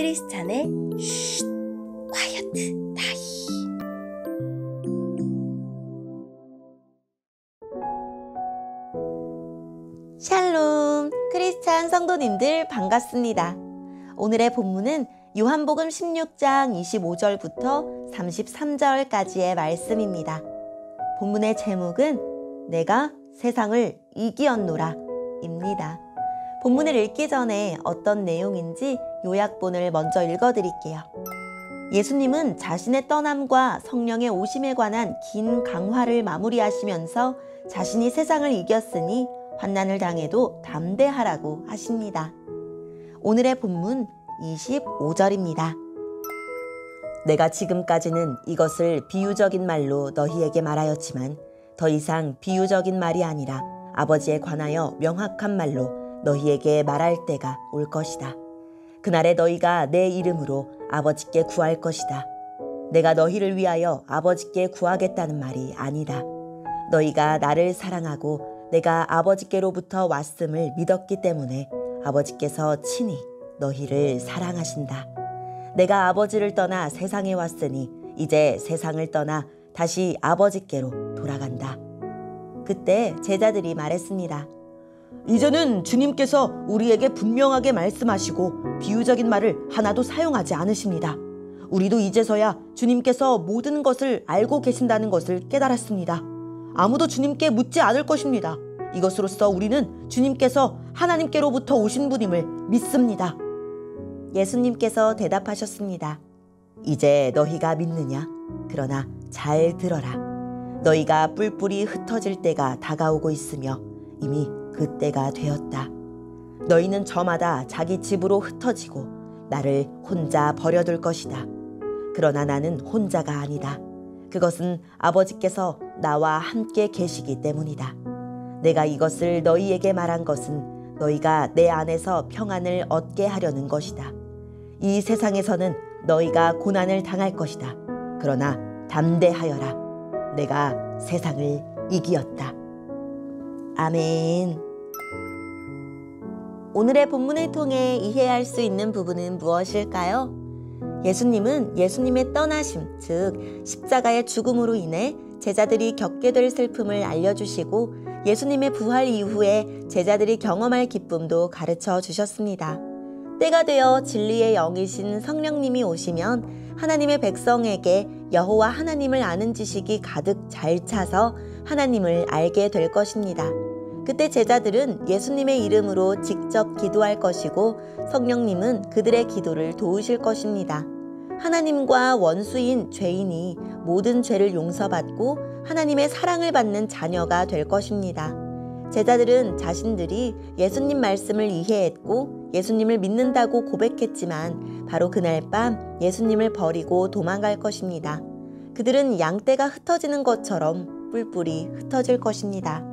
크리스찬의 쉿 콰이어트 타임. 샬롬, 크리스찬 성도님들 반갑습니다. 오늘의 본문은 요한복음 16장 25절부터 33절까지의 말씀입니다. 본문의 제목은 내가 세상을 이기었노라 입니다. 본문을 읽기 전에 어떤 내용인지 요약본을 먼저 읽어드릴게요. 예수님은 자신의 떠남과 성령의 오심에 관한 긴 강화를 마무리하시면서 자신이 세상을 이겼으니 환난을 당해도 담대하라고 하십니다. 오늘의 본문 25절입니다. 내가 지금까지는 이것을 비유적인 말로 너희에게 말하였지만 더 이상 비유적인 말이 아니라 아버지에 관하여 명확한 말로 너희에게 말할 때가 올 것이다. 그날에 너희가 내 이름으로 아버지께 구할 것이다. 내가 너희를 위하여 아버지께 구하겠다는 말이 아니다. 너희가 나를 사랑하고 내가 아버지께로부터 왔음을 믿었기 때문에 아버지께서 친히 너희를 사랑하신다. 내가 아버지를 떠나 세상에 왔으니 이제 세상을 떠나 다시 아버지께로 돌아간다. 그때 제자들이 말했습니다. 이제는 주님께서 우리에게 분명하게 말씀하시고 비유적인 말을 하나도 사용하지 않으십니다. 우리도 이제서야 주님께서 모든 것을 알고 계신다는 것을 깨달았습니다. 아무도 주님께 묻지 않을 것입니다. 이것으로써 우리는 주님께서 하나님께로부터 오신 분임을 믿습니다. 예수님께서 대답하셨습니다. 이제 너희가 믿느냐? 그러나 잘 들어라. 너희가 뿔뿔이 흩어질 때가 다가오고 있으며 이미 그 때가 되었다. 너희는 저마다 자기 집으로 흩어지고 나를 혼자 버려둘 것이다. 그러나 나는 혼자가 아니다. 그것은 아버지께서 나와 함께 계시기 때문이다. 내가 이것을 너희에게 말한 것은 너희가 내 안에서 평안을 얻게 하려는 것이다. 이 세상에서는 너희가 고난을 당할 것이다. 그러나 담대하여라. 내가 세상을 이기었다. 아멘. 오늘의 본문을 통해 이해할 수 있는 부분은 무엇일까요? 예수님은 예수님의 떠나심, 즉 십자가의 죽음으로 인해 제자들이 겪게 될 슬픔을 알려주시고 예수님의 부활 이후에 제자들이 경험할 기쁨도 가르쳐 주셨습니다. 때가 되어 진리의 영이신 성령님이 오시면 하나님의 백성에게 여호와 하나님을 아는 지식이 가득 잘 차서 하나님을 알게 될 것입니다. 그때 제자들은 예수님의 이름으로 직접 기도할 것이고 성령님은 그들의 기도를 도우실 것입니다. 하나님과 원수인 죄인이 모든 죄를 용서받고 하나님의 사랑을 받는 자녀가 될 것입니다. 제자들은 자신들이 예수님 말씀을 이해했고 예수님을 믿는다고 고백했지만 바로 그날 밤 예수님을 버리고 도망갈 것입니다. 그들은 양떼가 흩어지는 것처럼 뿔뿔이 흩어질 것입니다.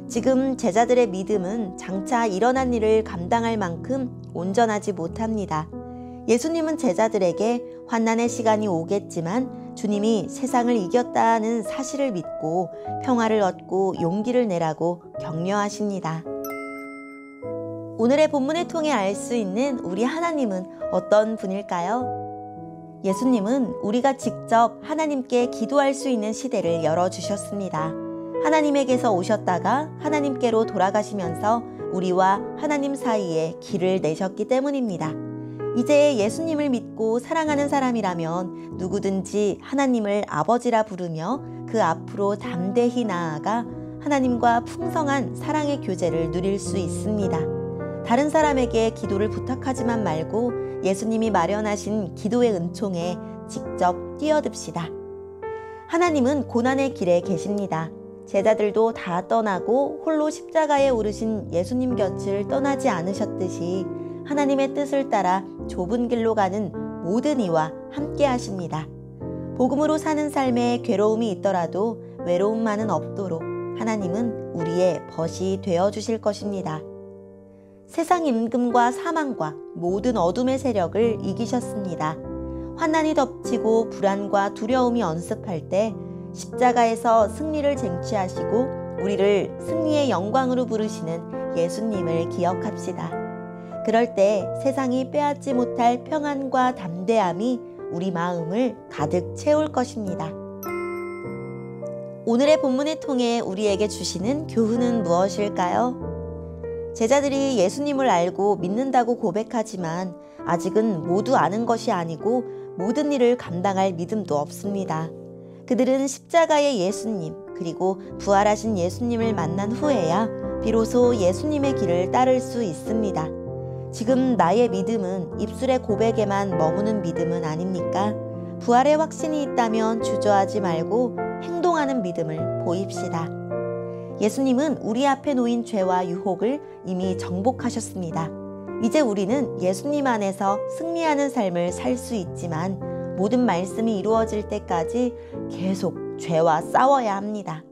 지금 제자들의 믿음은 장차 일어난 일을 감당할 만큼 온전하지 못합니다. 예수님은 제자들에게 환난의 시간이 오겠지만 주님이 세상을 이겼다는 사실을 믿고 평화를 얻고 용기를 내라고 격려하십니다. 오늘의 본문을 통해 알 수 있는 우리 하나님은 어떤 분일까요? 예수님은 우리가 직접 하나님께 기도할 수 있는 시대를 열어주셨습니다. 하나님에게서 오셨다가 하나님께로 돌아가시면서 우리와 하나님 사이에 길을 내셨기 때문입니다. 이제 예수님을 믿고 사랑하는 사람이라면 누구든지 하나님을 아버지라 부르며 그 앞으로 담대히 나아가 하나님과 풍성한 사랑의 교제를 누릴 수 있습니다. 다른 사람에게 기도를 부탁하지만 말고 예수님이 마련하신 기도의 은총에 직접 뛰어듭시다. 하나님은 고난의 길에 계십니다. 제자들도 다 떠나고 홀로 십자가에 오르신 예수님 곁을 떠나지 않으셨듯이 하나님의 뜻을 따라 좁은 길로 가는 모든 이와 함께 하십니다. 복음으로 사는 삶에 괴로움이 있더라도 외로움만은 없도록 하나님은 우리의 벗이 되어주실 것입니다. 세상 임금과 사망과 모든 어둠의 세력을 이기셨습니다. 환난이 덮치고 불안과 두려움이 언습할 때 십자가에서 승리를 쟁취하시고 우리를 승리의 영광으로 부르시는 예수님을 기억합시다. 그럴 때 세상이 빼앗지 못할 평안과 담대함이 우리 마음을 가득 채울 것입니다. 오늘의 본문을 통해 우리에게 주시는 교훈은 무엇일까요? 제자들이 예수님을 알고 믿는다고 고백하지만 아직은 모두 아는 것이 아니고 모든 일을 감당할 믿음도 없습니다. 그들은 십자가의 예수님 그리고 부활하신 예수님을 만난 후에야 비로소 예수님의 길을 따를 수 있습니다. 지금 나의 믿음은 입술의 고백에만 머무는 믿음은 아닙니까? 부활의 확신이 있다면 주저하지 말고 행동하는 믿음을 보입시다. 예수님은 우리 앞에 놓인 죄와 유혹을 이미 정복하셨습니다. 이제 우리는 예수님 안에서 승리하는 삶을 살 수 있지만 모든 말씀이 이루어질 때까지 계속 죄와 싸워야 합니다.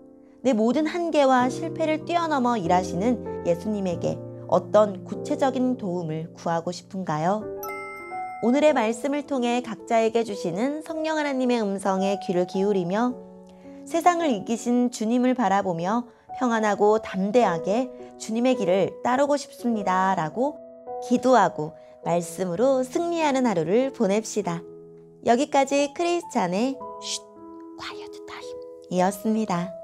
내 모든 한계와 실패를 뛰어넘어 일하시는 예수님에게 어떤 구체적인 도움을 구하고 싶은가요? 오늘의 말씀을 통해 각자에게 주시는 성령 하나님의 음성에 귀를 기울이며 세상을 이기신 주님을 바라보며 평안하고 담대하게 주님의 길을 따르고 싶습니다. 라고 기도하고 말씀으로 승리하는 하루를 보냅시다. 여기까지 크리스찬의 쉿 콰이어트 타임이었습니다.